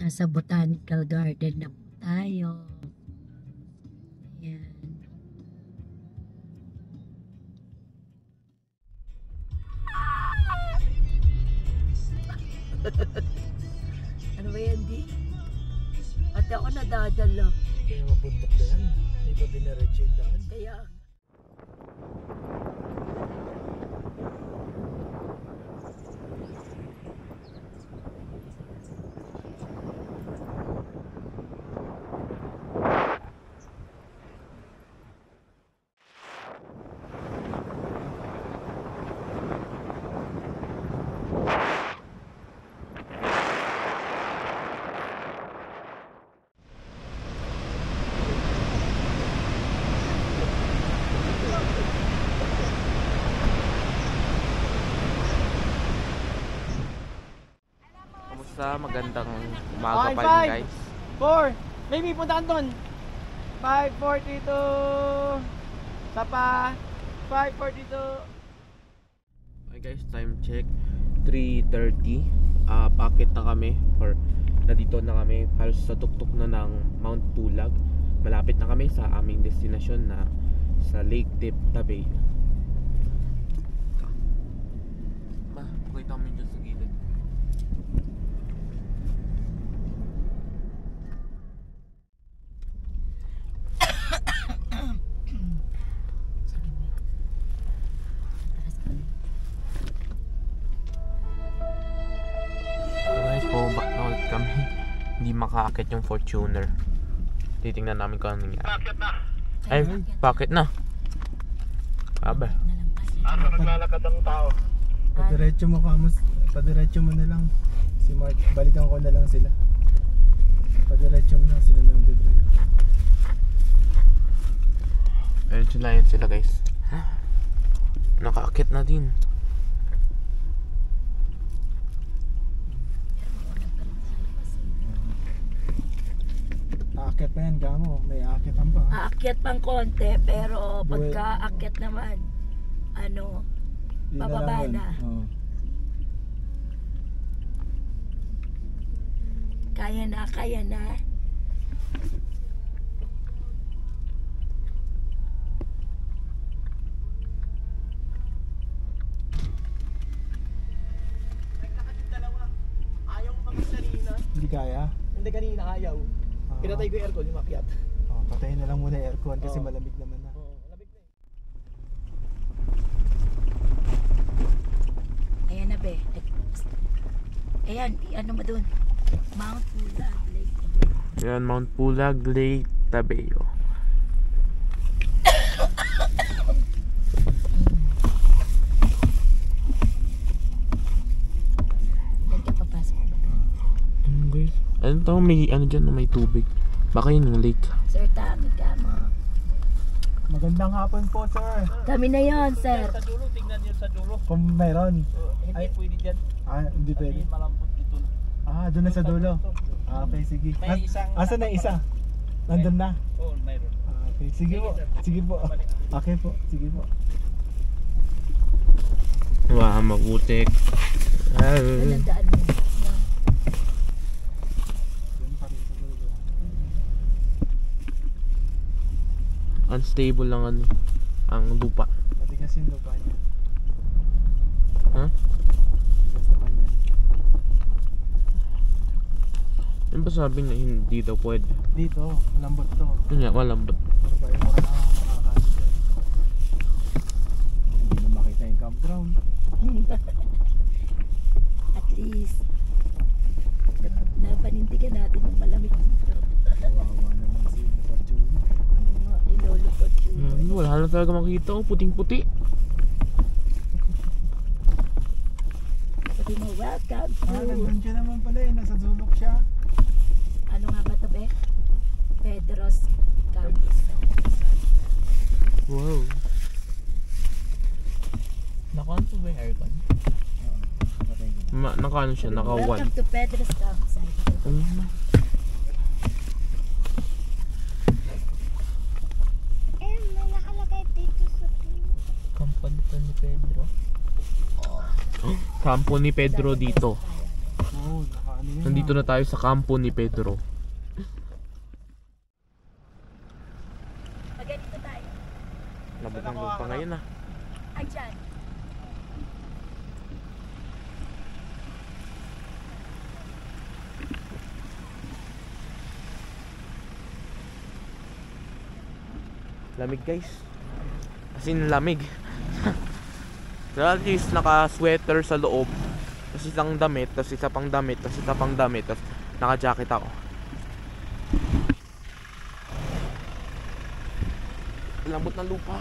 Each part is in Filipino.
Nasa Botanical Garden na po tayo. Ayan. Ano ba yan, di? At ako nadadala. Kaya mabundok na yan. Hindi pa dinaretso yung daan. Kaya... Sa magandang umaga pa rin, guys. 4, maybe punta ka doon. 5, 4, 3, 2. Sapa. 5, 4, 3, 2. Okay guys, time check 3:30. Paakit na kami or nandito na kami halos sa tuktok na ng Mount Pulag. Malapit na kami sa aming destinasyon na sa Lake Tip Tabay. Pakita kami dyan sa gilid. Kami hindi makaakit yung Fortuner. Titingnan namin kung ano nangyari. Ay, bakit na? Aba. Ano naglalakad ang tao? Padiretso mo kamos, padiretso mo na lang. Si Mark, balikan ko na lang sila. Padiretso mo na sila na mag-drive. Ayun sila guys. Nakaakit na din. Aakyat pa yan, gamo. May aakyatan pa. Aakyat pang konti, pero pagka aakyat naman, ano, bababa na. Oh. Kaya na, kaya na. Ayaw ko pang kanina. Hindi kaya? Hindi kanina ayaw. Pinatay ko yung aircon, yung makyat. Patayin na lang muna yung aircon kasi malamig naman na. Malamig na Ayan na be. Ayan, ano mo dun? Mount Pulag Lake. Ayan, Mount Pulag Lake Tabayo. Guys, ano to? May ano dyan, may tubig. Baka yun yung lake. Sir, tami ka mo. Magandang hapon po, sir. Kami na yon, sir. Sa dulo, tingnan nyo sa dulo. Kung meron. Hindi Ay. pwede dyan. Hindi pwede. Kasi malambot dito na. Doon na sa dulo. Okay, sige. May isang Asan na isa? Nandun na. Oo, mayroon. Okay, sige po. Sige po. Okay po, sige po. Wow, mabutik. Anong daan mo? Doon pa rin sa dulo. Unstable lang ano, ang lupa. Matigas yung lupa niya. Ha? Matigas naman yan. Ano ba sabi na hindi daw pwede? Dito, malambot to. Yun nga, malambot. Pero ba yung wala na makakalit dyan. Hindi na makita yung campground. At least, napanindigan natin ng malamig dito. Kawawa naman si Fortuna. Mga ilolupot yun. Wala na talaga makita. Oh, puting-puti. Sabi mo, welcome to... Nandun siya naman pala eh. Nasa sulok siya. Ano nga ba ito, be? Pedro's Campus. Wow. Naka-on ba yung aircon? Patay ko na. Naka-ano siya, naka-1. Welcome to Pedro's Campsite. May nakalagay dito sa Company to ni Pedro. Kampo ni Pedro dito. Oo, naka ano Nandito na tayo sa kampo ni Pedro. Ganito tayo. Labot ng lupa ngayon ah. Andyan. Lamig guys. As in lamig. So at least naka-sweater sa loob. Tapos isang damit, tapos isa pang damit, tapos isa pang damit, tapos naka-jacket ako. Lambot ng lupa.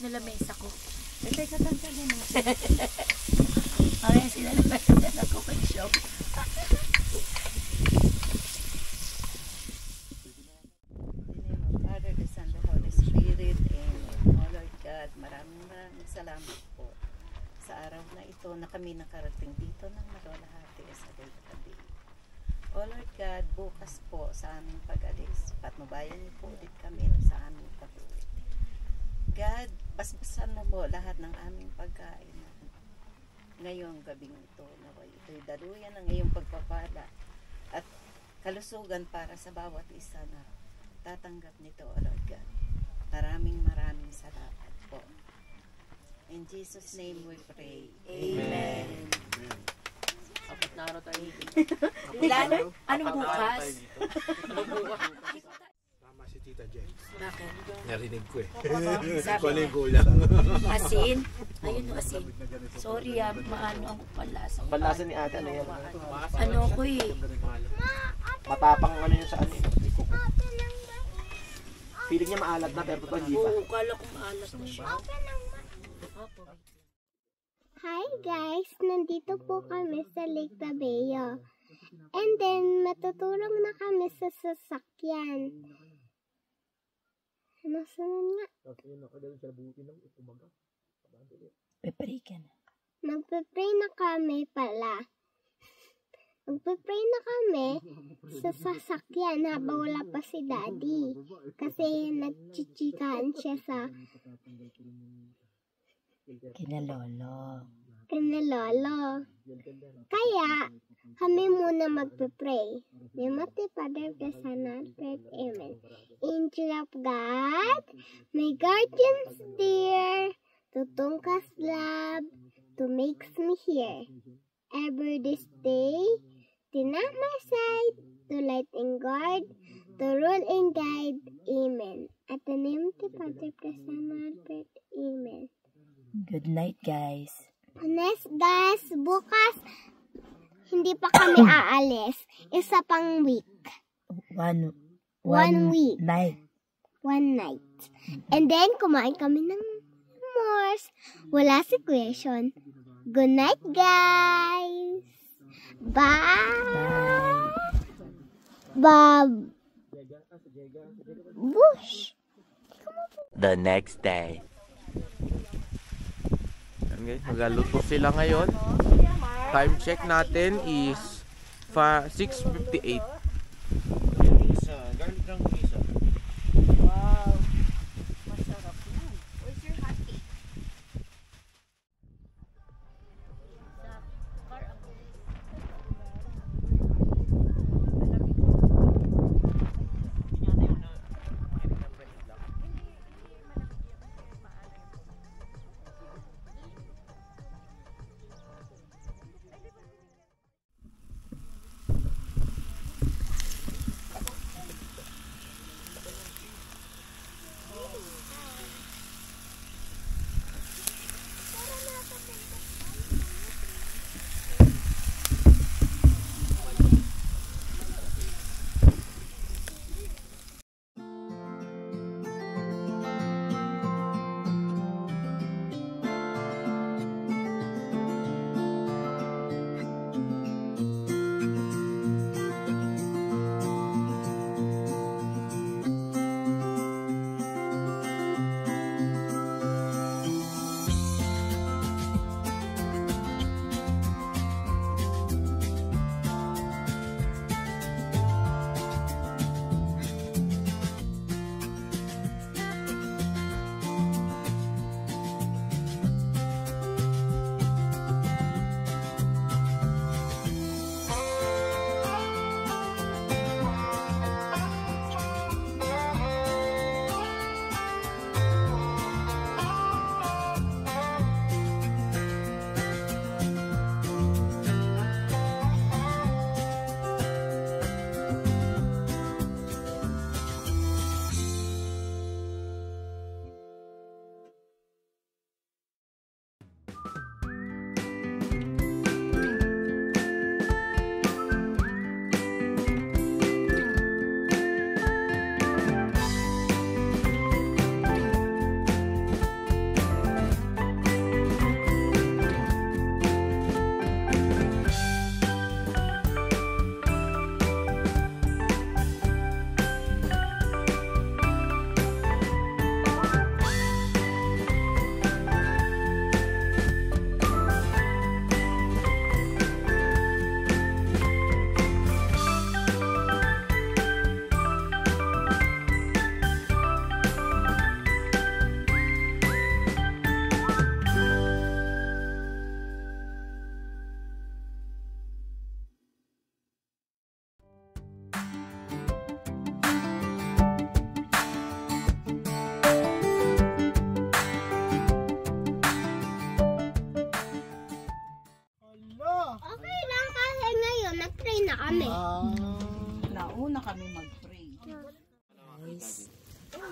sinalamesa ko. Teka, tanggalin mo. Mamaya sinalamesa ko kay shop. Father, the Son, the Holy Spirit, and oh Lord God, maraming salamat po sa araw na ito na kami nakarating dito ng Malolahati sa Gabi. Oh Lord God, bukas po sa aming pag-alis, patnubayan niyo po ulit kami sa aming pag-uwi. God, basbasan mo po lahat ng aming pagkain ngayong gabing ito. Naway ito'y daluyan ng iyong pagpapala at kalusugan para sa bawat isa na tatanggap nito, O Lord God. Maraming salamat po. In Jesus' name we pray. Amen. Apat na araw tayo dito. Ilan? Anong bukas? Tama si Tita Jen. Bakit? Narinig ko eh. Sabi Kunin niya, ko lang. asin? Ayun yung asin. Sorry maano ang palasa. Panlasa ni ate, ano yan? Ano ko eh. Matapang ano yun sa ano eh. Feeling niya maalat na pero totoo hindi pa. Oo, kala ko maalat na siya. Opo. Hi guys! Nandito po kami sa Lake Tabeo. And then, matutulog na kami sa sasakyan. Nasaan nga? Peperikan. Magpe-pray na kami pala. Magpe-pray na kami sa sasakyan habang wala pa si Daddy. Kasi nagchichikaan siya sa kinalolo. Kaya, kami muna magpe-pray. Namaste, Father, the Son, and Spirit. Amen. Angel of God, my guardians dear, to tungkas love, to makes me here. Ever this day, to not my side, to light and guard, to rule and guide. Amen. At the name of the Father, the Son, and Spirit. Amen. Good night, guys. Honest guys, bukas hindi pa kami aalis. Isa pang week. One week. night. One night. And then, kumain kami ng s'mores. Wala si question. Good night, guys. Bye. Bye. Bush. The next day. Okay, magaluto sila ngayon. Time check natin is 6:58. Garlic lang isa. Wow. Masarap yan. Where's your hot cake?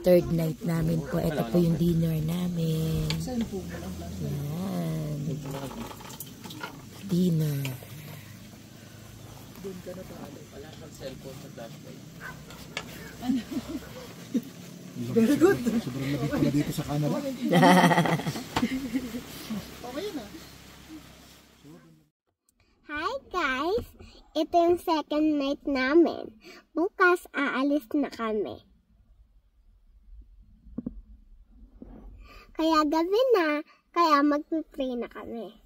Third night namin po. Ito po yung dinner namin. Yan. Dinner. Doon ka na paano? Wala kang cellphone sa flashlight. Very good. Sobrang labig pala dito sa camera. Hi guys! Ito yung second night namin. Bukas aalis na kami. Kaya gabi na, kaya magpipray na kami.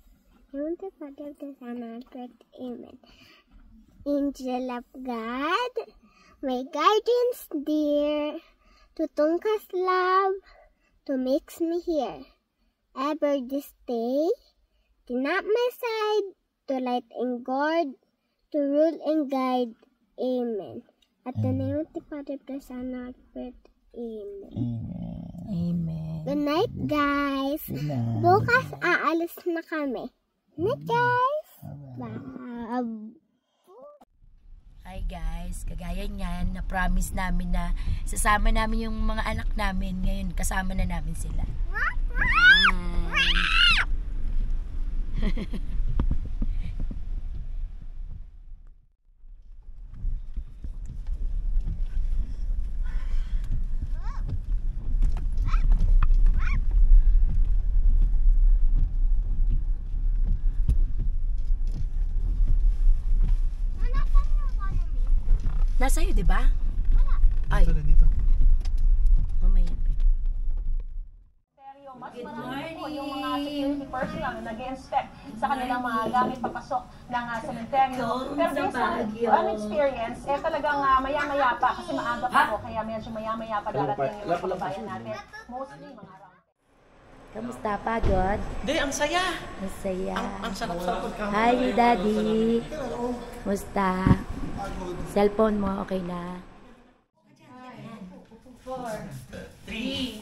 Amen. Father, the Son, and the Holy Spirit. Amen. Angel of God, my guardians dear, to Tungkas love, to makes me here. Ever this day, tinap my side, to light and guard, to rule and guide. Amen. At the name of the Father, the Son, and the Holy Spirit. Amen. Amen. Good night, guys. Good night. Bukas aalis na kami. Good night, guys. Bye. Hi guys, kagaya niyan, na-promise namin na sasama namin yung mga anak namin. Ngayon, kasama na namin sila. Nasa iyo, di ba? Ay, Dito na dito. mamaya. Mas marami po yung mga security personnel na nag-inspect sa kanilang mga gamit papasok ng sementeryo. Pero based on experience, talagang maya-maya pa kasi maaga pa po, kaya medyo maya-maya pa darating yung mga kababayan natin. Mostly mga around. Kamusta, pagod? Hindi, ang saya. Masaya. Ang sarap-sarap. Hi, Daddy. Musta? Cellphone mo, okay na? 4, 3,